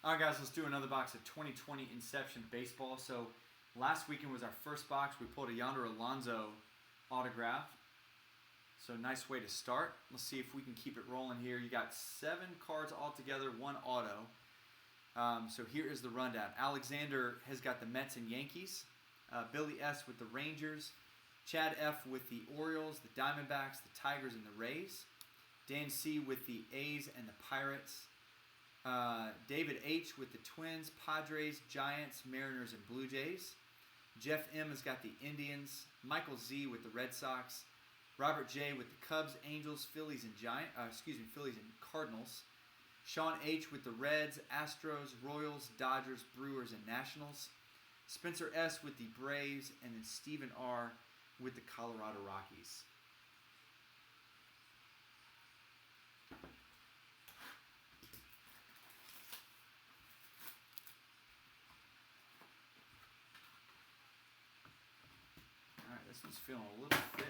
All right, guys, let's do another box of 2020 Inception baseball. So last weekend was our first box. We pulled a Yonder Alonso autograph. So nice way to start. Let's see if we can keep it rolling here. You got 7 cards altogether, 1 auto. So here is the rundown. Alexander has got the Mets and Yankees. Billy S. with the Rangers. Chad F. with the Orioles, the Diamondbacks, the Tigers, and the Rays. Dan C. with the A's and the Pirates. David H. with the Twins, Padres, Giants, Mariners, and Blue Jays. Jeff M. has got the Indians. Michael Z. with the Red Sox. Robert J. with the Cubs, Angels, Phillies, and Phillies and Cardinals. Sean H. with the Reds, Astros, Royals, Dodgers, Brewers, and Nationals. Spencer S. with the Braves, and then Stephen R. with the Colorado Rockies. All right, this one's feeling a little thick.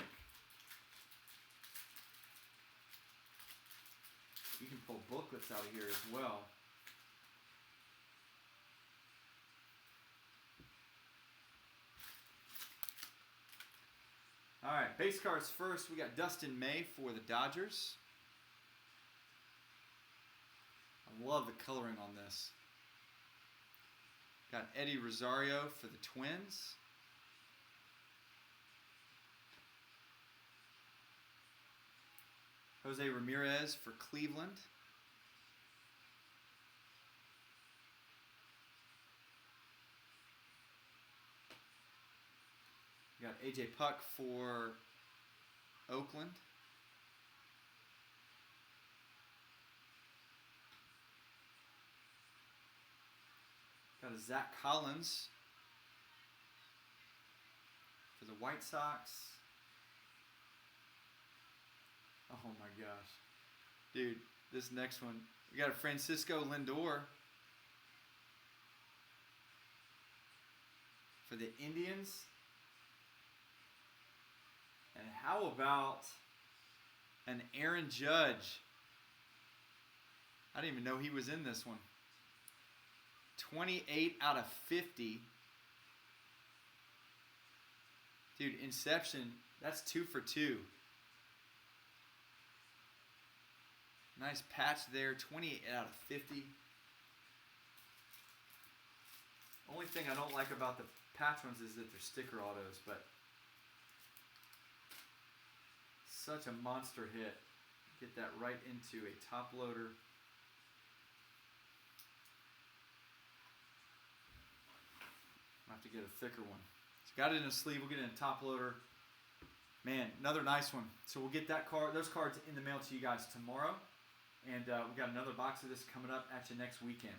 You can pull booklets out of here as well. All right, base cards first. We got Dustin May for the Dodgers. I love the coloring on this. Got Eddie Rosario for the Twins. Jose Ramirez for Cleveland. We got AJ Puck for Oakland. Got a Zach Collins for the White Sox. Oh my gosh. Dude, this next one. We got a Francisco Lindor for the Indians. And how about an Aaron Judge? I didn't even know he was in this one. 28 out of 50. Dude, Inception, that's 2 for 2. Nice patch there, 28 out of 50. Only thing I don't like about the patch ones is that they're sticker autos, but such a monster hit. Get that right into a top loader. I'll have to get a thicker one. So got it in a sleeve, we'll get it in a top loader. Man, another nice one. So we'll get those cards in the mail to you guys tomorrow. And we got another box of this coming up at you next weekend.